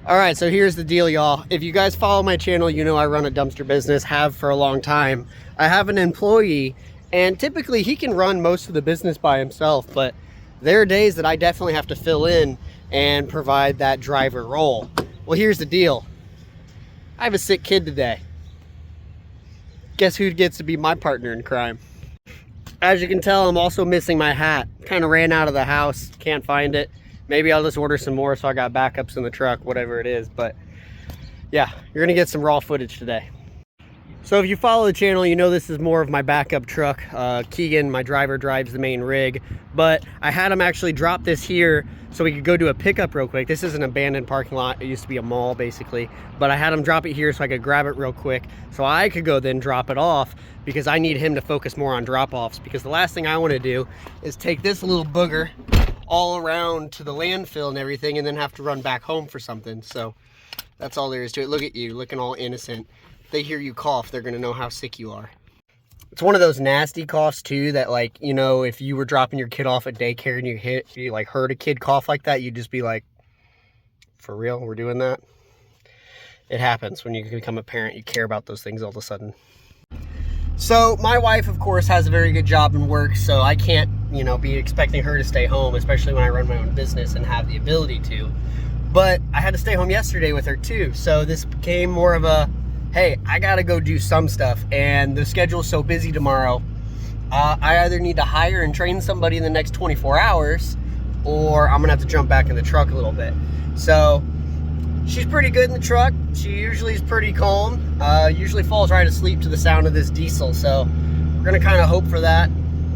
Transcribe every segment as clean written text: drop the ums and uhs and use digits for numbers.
All right, so here's the deal, y'all. If you guys follow my channel, you know I run a dumpster business, have for a long time. I have an employee, and typically he can run most of the business by himself, but there are days that I definitely have to fill in and provide that driver role. Well, here's the deal. I have a sick kid today. Guess who gets to be my partner in crime? As you can tell, I'm also missing my hat. Kind of ran out of the house, can't find it. Maybe I'll just order some more so I got backups in the truck, whatever it is. But yeah, you're gonna get some raw footage today. So if you follow the channel, you know this is more of my backup truck. Keegan, my driver, drives the main rig, but I had him actually drop this here so we could go do a pickup real quick. This is an abandoned parking lot. It used to be a mall basically, but I had him drop it here so I could grab it real quick so I could go then drop it off, because I need him to focus more on drop-offs, because the last thing I want to do is take this little booger all around to the landfill and everything and then have to run back home for something. So that's all there is to it. Look at you looking all innocent. If they hear you cough, they're gonna know how sick you are. It's one of those nasty coughs too that, like, you know, if you were dropping your kid off at daycare and you like heard a kid cough like that, you'd just be like, for real, we're doing that? It happens when you become a parent. You care about those things all of a sudden. So my wife, of course, has a very good job and work, so I can't, you know, be expecting her to stay home, especially when I run my own business and have the ability to. But I had to stay home yesterday with her too, so this became more of a, hey, I gotta go do some stuff, and the schedule's so busy tomorrow. I either need to hire and train somebody in the next 24 hours, or I'm gonna have to jump back in the truck a little bit. So she's pretty good in the truck. She usually is pretty calm. Usually falls right asleep to the sound of this diesel. So we're gonna kind of hope for that.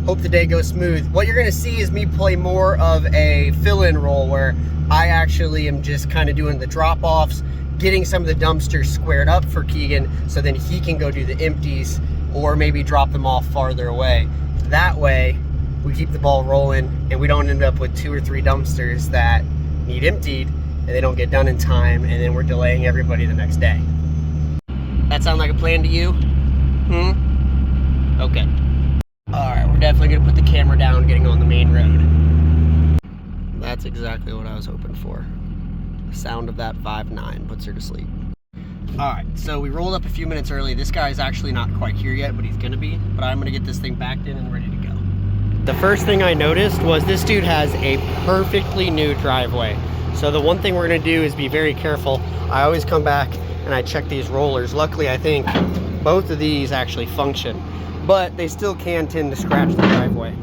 Hope the day goes smooth. What you're gonna see is me play more of a fill-in role where I actually am just kind of doing the drop-offs, getting some of the dumpsters squared up for Keegan so then he can go do the empties or maybe drop them off farther away. That way we keep the ball rolling and we don't end up with 2 or 3 dumpsters that need emptied and they don't get done in time, and then we're delaying everybody the next day. That sound like a plan to you? Okay. All right, we're definitely gonna put the camera down getting on the main road. That's exactly what I was hoping for. The sound of that 5.9 puts her to sleep. All right, so we rolled up a few minutes early. This guy's actually not quite here yet, but he's gonna be. But I'm gonna get this thing backed in and ready to go. The first thing I noticed was this dude has a perfectly new driveway. So the one thing we're gonna do is be very careful. I always come back and I check these rollers. Luckily, I think both of these actually function, but they still can tend to scratch the driveway.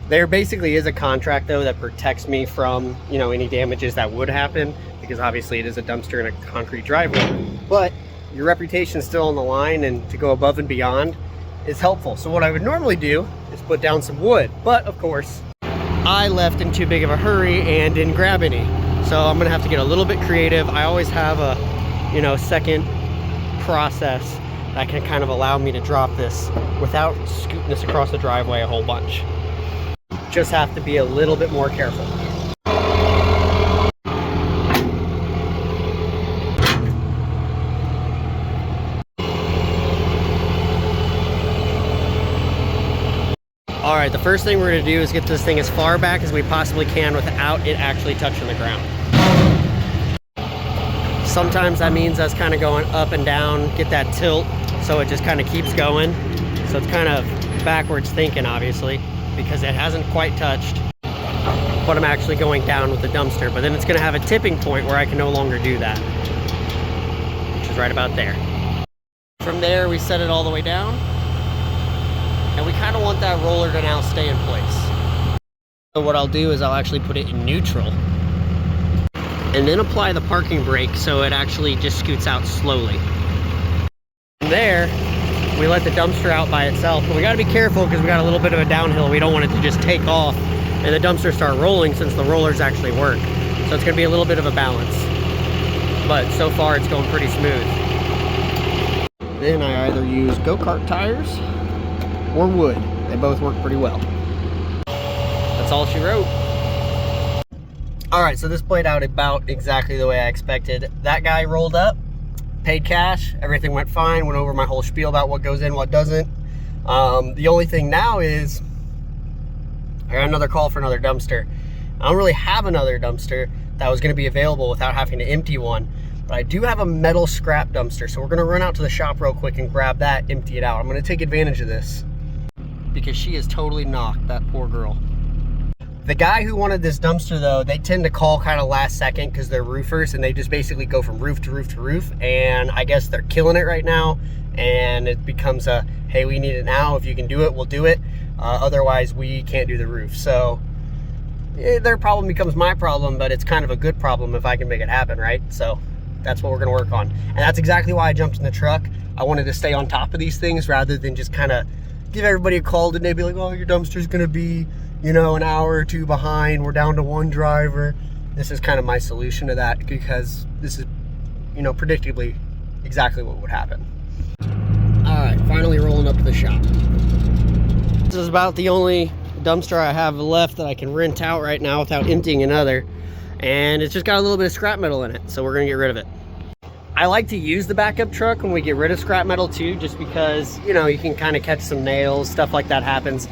There basically is a contract though that protects me from, you know, any damages that would happen, because obviously it is a dumpster in a concrete driveway, but your reputation is still on the line, and to go above and beyond is helpful. So what I would normally do is put down some wood, but of course I left in too big of a hurry and didn't grab any. So I'm gonna have to get a little bit creative. I always have a, you know, second process that can kind of allow me to drop this without scooting this across the driveway a whole bunch. Just have to be a little bit more careful. All right, the first thing we're gonna do is get this thing as far back as we possibly can without it actually touching the ground. Sometimes that means us kind of going up and down, get that tilt, so it just kind of keeps going. So it's kind of backwards thinking, obviously, because it hasn't quite touched, but I'm actually going down with the dumpster. But then it's gonna have a tipping point where I can no longer do that, which is right about there. From there, we set it all the way down, and we kind of want that roller to now stay in place. So what I'll do is I'll actually put it in neutral, and then apply the parking brake so it actually just scoots out slowly. From there, we let the dumpster out by itself, but we gotta be careful because we got a little bit of a downhill. We don't want it to just take off and the dumpster start rolling, since the rollers actually work. So it's gonna be a little bit of a balance. But so far it's going pretty smooth. Then I either use go-kart tires or wood. They both work pretty well. That's all she wrote. All right, so this played out about exactly the way I expected. That guy rolled up, paid cash, everything went fine, went over my whole spiel about what goes in, what doesn't. The only thing now is I got another call for another dumpster. I don't really have another dumpster, that was gonna be available without having to empty one. But I do have a metal scrap dumpster, so we're gonna run out to the shop real quick and grab that, empty it out. I'm gonna take advantage of this because she is totally knocked, that poor girl. The guy who wanted this dumpster though, they tend to call kind of last second because they're roofers and they just basically go from roof to roof to roof. And I guess they're killing it right now. And it becomes a, hey, we need it now. If you can do it, we'll do it. Otherwise, we can't do the roof. So their problem becomes my problem, but it's kind of a good problem if I can make it happen, right? So that's what we're gonna work on. And that's exactly why I jumped in the truck. I wanted to stay on top of these things rather than just kind of give everybody a call today, be like, oh, your dumpster's gonna be, you know, an hour or two behind. We're down to one driver. This is kind of my solution to that because this is, you know, predictably exactly what would happen. All right, finally rolling up to the shop. This is about the only dumpster I have left that I can rent out right now without emptying another. And it's just got a little bit of scrap metal in it, so we're gonna get rid of it. I like to use the backup truck when we get rid of scrap metal too, just because, you know, you can kind of catch some nails, stuff like that happens.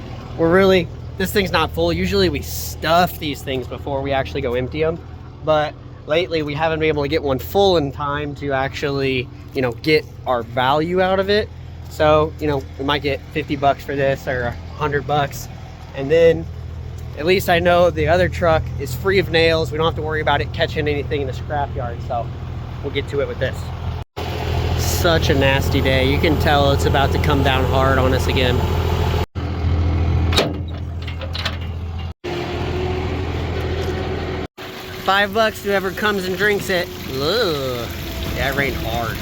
This thing's not full. Usually we stuff these things before we actually go empty them. But lately we haven't been able to get one full in time to actually, you know, get our value out of it. So, you know, we might get 50 bucks for this or 100 bucks. And then at least I know the other truck is free of nails. We don't have to worry about it catching anything in the scrapyard. So we'll get to it with this. Such a nasty day. You can tell it's about to come down hard on us again. $5 to whoever comes and drinks it. Ugh. Yeah, it rained hard.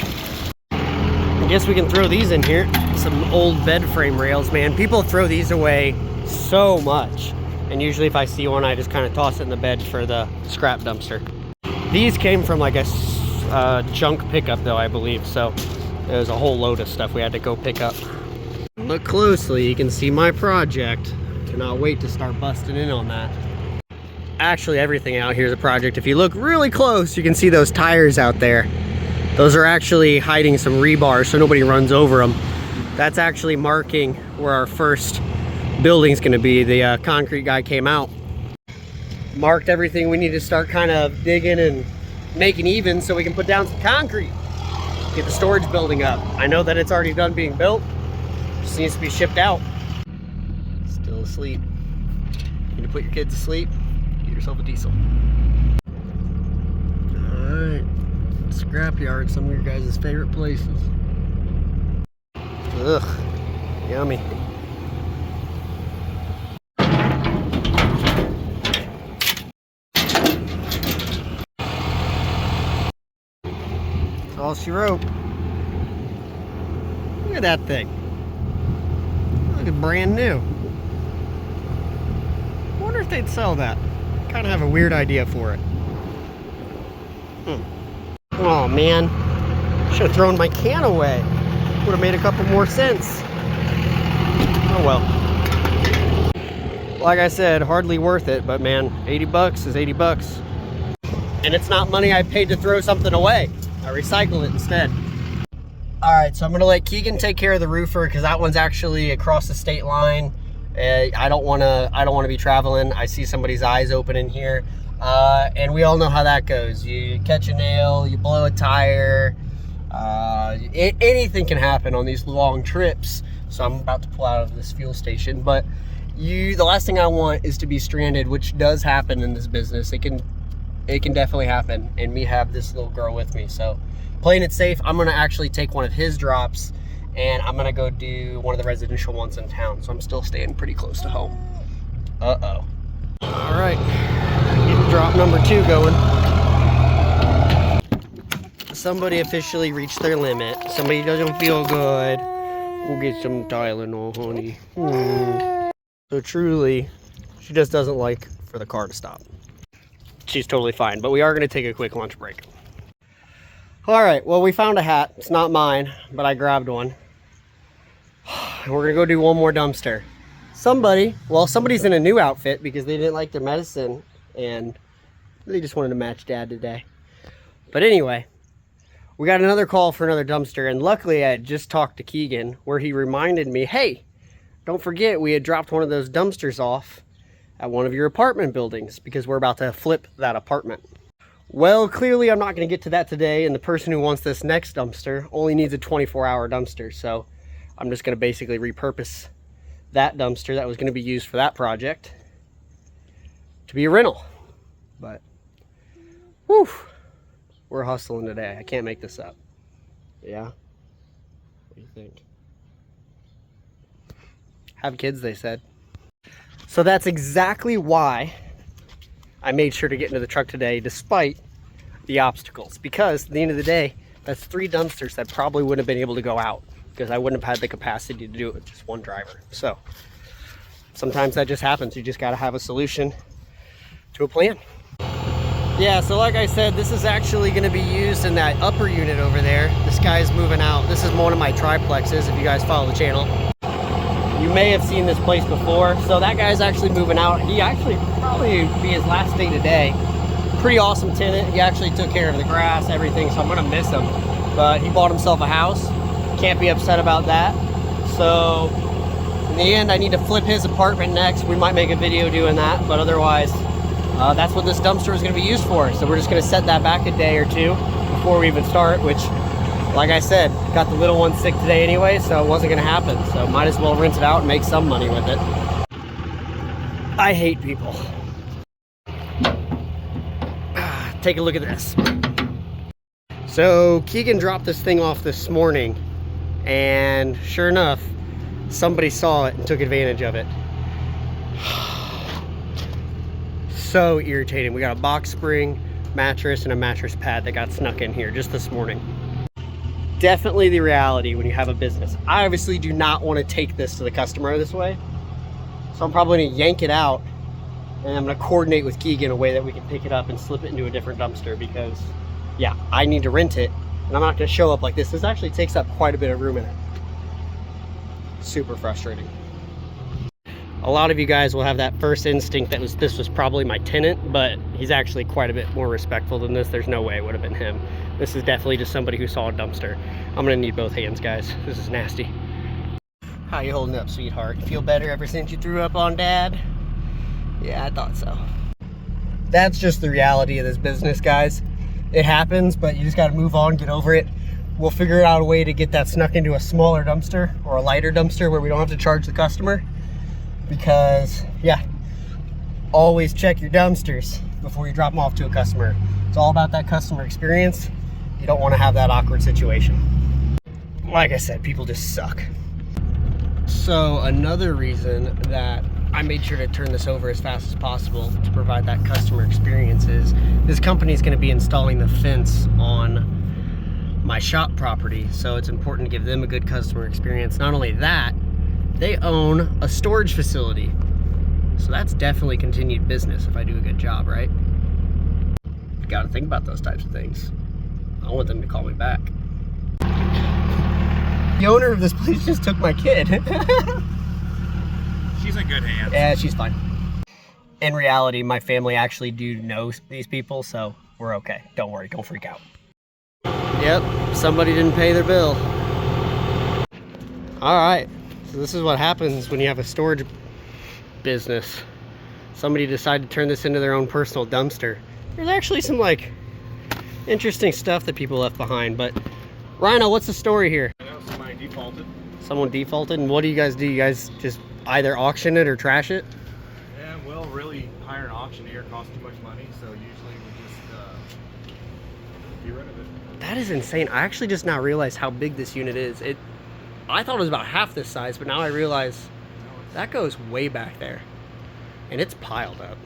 I guess we can throw these in here. Some old bed frame rails, man. People throw these away so much. And usually if I see one, I just kind of toss it in the bed for the scrap dumpster. These came from like a junk pickup though, I believe. So there's a whole load of stuff we had to go pick up. Look closely, you can see my project. Cannot wait to start busting in on that. Actually, everything out here is a project. If you look really close, you can see those tires out there. Those are actually hiding some rebar so nobody runs over them. That's actually marking where our first building's gonna be. The concrete guy came out, marked everything we need to start kind of digging and making even so we can put down some concrete, get the storage building up. I know that it's already done being built, just needs to be shipped out. Still asleep. Need to put your kids to sleep, get yourself a diesel. All right, scrapyard, some of your guys' favorite places. Ugh, yummy. That's all she wrote. Look at that thing. Look, it's brand new. I wonder if they'd sell that. Kind of have a weird idea for it. Oh man, should have thrown my can away. Would have made a couple more cents. Oh well. Like I said, hardly worth it, but man, 80 bucks is 80 bucks. And it's not money I paid to throw something away. I recycle it instead. All right, so I'm gonna let Keegan take care of the roofer because that one's actually across the state line. I don't wanna be traveling. I see somebody's eyes open in here. And we all know how that goes. You catch a nail, you blow a tire, anything can happen on these long trips. So I'm about to pull out of this fuel station, but the last thing I want is to be stranded, which does happen in this business. It can definitely happen, and me have this little girl with me. So playing it safe, I'm gonna actually take one of his drops and I'm gonna go do one of the residential ones in town. So I'm still staying pretty close to home. Uh-oh. All right, getting drop number 2 going. Somebody officially reached their limit. Somebody doesn't feel good. We'll get some Tylenol, honey. So truly, she just doesn't like for the car to stop. She's totally fine, but we are gonna take a quick lunch break. All right, well, we found a hat. It's not mine, but I grabbed one. We're gonna go do one more dumpster. Somebody's in a new outfit because they didn't like their medicine and they just wanted to match Dad today. But anyway, we got another call for another dumpster, and luckily I had just talked to Keegan where he reminded me, hey, don't forget we had dropped one of those dumpsters off at one of your apartment buildings because we're about to flip that apartment. Well, clearly I'm not going to get to that today, and the person who wants this next dumpster only needs a 24-hour dumpster, so I'm just going to basically repurpose that dumpster that was going to be used for that project to be a rental. But whew, we're hustling today. I can't make this up. Yeah? What do you think? Have kids, they said. So that's exactly why I made sure to get into the truck today despite the obstacles, because at the end of the day, that's 3 dumpsters that probably wouldn't have been able to go out because I wouldn't have had the capacity to do it with just one driver. So sometimes that just happens. You just got to have a solution to a plan. Yeah, so like I said, this is actually going to be used in that upper unit over there. This guy's moving out. This is one of my triplexes if you guys follow the channel. You may have seen this place before. So that guy's actually moving out. He actually probably be his last day today. Pretty awesome tenant. He actually took care of the grass, everything, so I'm gonna miss him. But he bought himself a house. Can't be upset about that. So in the end, I need to flip his apartment next. We might make a video doing that, but otherwise, that's what this dumpster is gonna be used for. So we're just gonna set that back a day or two before we even start, which, like I said, got the little one sick today anyway, so it wasn't gonna happen. So might as well rinse it out and make some money with it. I hate people. Take a look at this. So Keegan dropped this thing off this morning, and sure enough, somebody saw it and took advantage of it. So irritating. We got a box spring, mattress, and a mattress pad that got snuck in here just this morning. Definitely the reality when you have a business. I obviously do not want to take this to the customer this way, so I'm probably going to yank it out, and I'm going to coordinate with Keegan a way that we can pick it up and slip it into a different dumpster, because yeah, I need to rent it and I'm not going to show up like this. This actually takes up quite a bit of room in it. Super frustrating. A lot of you guys will have that first instinct that this was probably my tenant, but he's actually quite a bit more respectful than this. There's no way it would have been him. This is definitely just somebody who saw a dumpster. I'm gonna need both hands, guys. This is nasty. How you holding up, sweetheart? You feel better ever since you threw up on Dad? Yeah, I thought so. That's just the reality of this business, guys. It happens, but you just gotta move on, get over it. We'll figure out a way to get that snuck into a smaller dumpster or a lighter dumpster where we don't have to charge the customer. Because, yeah, always check your dumpsters before you drop them off to a customer. It's all about that customer experience. You don't want to have that awkward situation. Like I said, people just suck. So another reason that I made sure to turn this over as fast as possible to provide that customer experience is this company is going to be installing the fence on my shop property. So it's important to give them a good customer experience. Not only that, they own a storage facility. So that's definitely continued business if I do a good job, right? You gotta think about those types of things. I want them to call me back. The owner of this place just took my kid. She's in good hands. Yeah, she's fine. In reality, my family actually do know these people, so we're okay. Don't worry, don't freak out. Yep, somebody didn't pay their bill. All right. So this is what happens when you have a storage business. Somebody decided to turn this into their own personal dumpster. There's actually some like interesting stuff that people left behind, but Rhino, what's the story here? I know somebody defaulted. Someone defaulted, and what do? You guys just either auction it or trash it? Yeah, we'll really hire an auctioneer. It costs too much money, so usually we just get rid of it. That is insane. I actually just now realized how big this unit is. I thought it was about half this size, but now I realize that goes way back there. And it's piled up.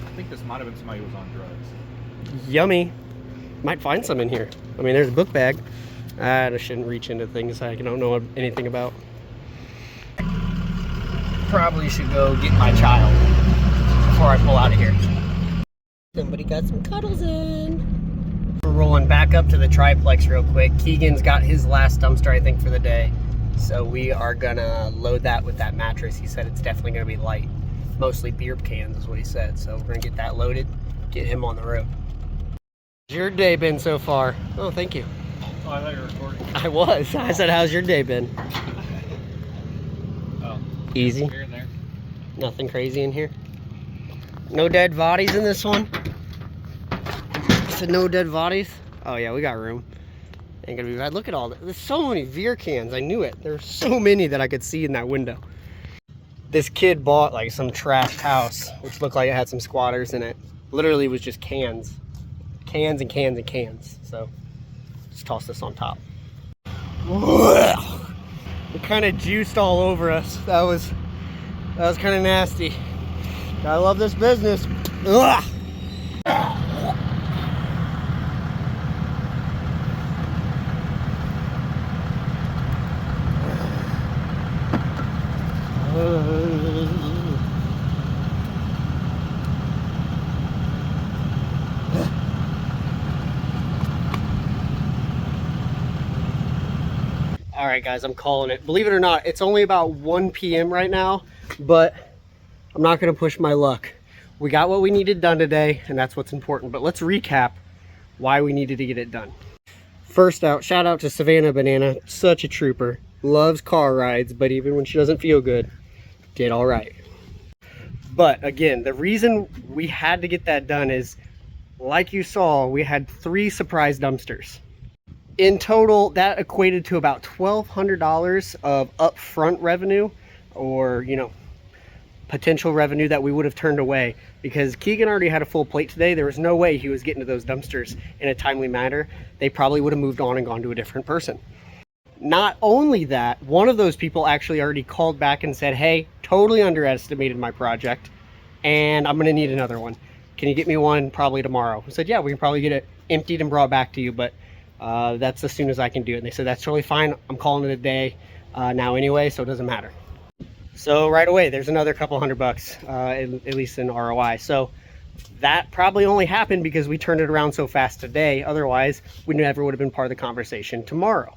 I think this might have been somebody who was on drugs. Yummy. Might find some in here. I mean, there's a book bag. I shouldn't reach into things I don't know anything about. Probably should go get my child before I pull out of here. Somebody got some cuddles in. We're rolling back up to the triplex real quick. Keegan's got his last dumpster, I think, for the day. So we are gonna load that with that mattress. He said it's definitely gonna be light. Mostly beer cans is what he said. So we're gonna get that loaded, get him on the road. How's your day been so far? Oh, thank you. Oh, I thought you were recording. I was. I said, how's your day been? Oh. Easy. Here and there. Nothing crazy in here. No dead bodies in this one? said no dead bodies. Oh yeah, we got room. Ain't gonna be bad. Look at all that. There's so many beer cans. I knew it. There's so many that I could see in that window. This kid bought like some trashed house, which looked like it had some squatters in it. Literally was just cans. Cans and cans and cans. So just toss this on top. It kind of juiced all over us. That was kind of nasty. I love this business. Ugh. All right, guys, I'm calling it. Believe it or not, it's only about 1 p.m. right now, but I'm not going to push my luck. We got what we needed done today, and that's what's important. But let's recap why we needed to get it done. First out, shout out to Savannah Banana. Such a trooper. Loves car rides, but even when she doesn't feel good, did all right. But again, the reason we had to get that done is, like you saw, we had 3 surprise dumpsters. In total, that equated to about $1,200 of upfront revenue, or, you know, potential revenue that we would have turned away, because Keegan already had a full plate today. There was no way he was getting to those dumpsters in a timely manner. They probably would have moved on and gone to a different person. Not only that, one of those people actually already called back and said, hey, totally underestimated my project and I'm going to need another one. Can you get me one probably tomorrow? I said, yeah, we can probably get it emptied and brought back to you, but that's as soon as I can do it. And they said, that's totally fine. I'm calling it a day now anyway, so it doesn't matter. So right away, there's another couple $100, at least in ROI. So that probably only happened because we turned it around so fast today. Otherwise, we never would have been part of the conversation tomorrow.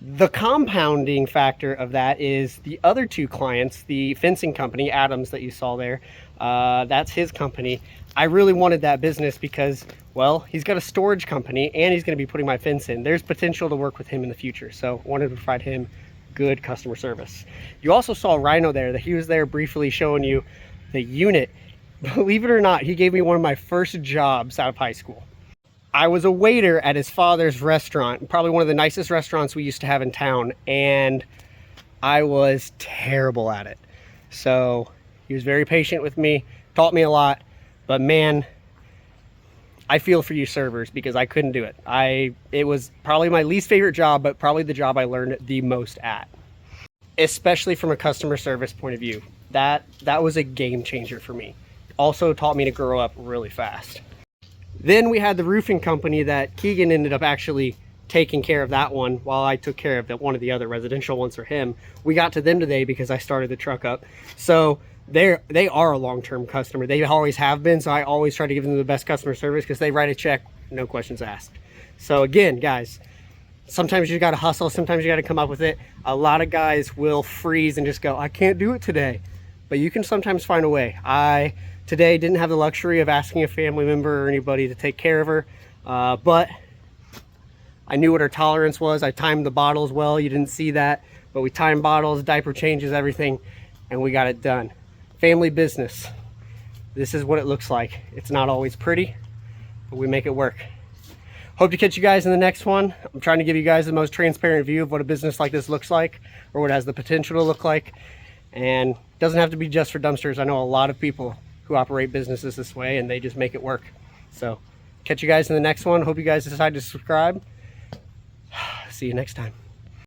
The compounding factor of that is the other 2 clients, the fencing company, Adams, that you saw there. That's his company. I really wanted that business because, well, he's got a storage company and he's going to be putting my fence in. There's potential to work with him in the future. So I wanted to provide him good customer service. You also saw Rhino there, that he was there briefly showing you the unit. Believe it or not, he gave me one of my first jobs out of high school. I was a waiter at his father's restaurant, probably one of the nicest restaurants we used to have in town, and I was terrible at it. So he was very patient with me, taught me a lot, but man, I feel for you servers because I couldn't do it. It was probably my least favorite job, but probably the job I learned the most at, especially from a customer service point of view. That was a game changer for me. Also taught me to grow up really fast. Then we had the roofing company that Keegan ended up actually taking care of that one while I took care of one of the other residential ones for him. We got to them today because I started the truck up. So they are a long-term customer. They always have been. So I always try to give them the best customer service because they write a check, no questions asked. So again, guys, sometimes you got to hustle. Sometimes you got to come up with it. A lot of guys will freeze and just go, I can't do it today. But you can sometimes find a way. Today didn't have the luxury of asking a family member or anybody to take care of her, but I knew what her tolerance was. I timed the bottles well. You didn't see that, but we timed bottles, diaper changes, everything, and we got it done. Family business. This is what it looks like. It's not always pretty, but we make it work. Hope to catch you guys in the next one. I'm trying to give you guys the most transparent view of what a business like this looks like, or what it has the potential to look like. And it doesn't have to be just for dumpsters. I know a lot of people who operate businesses this way and they just make it work. So catch you guys in the next one. Hope you guys decide to subscribe. See you next time.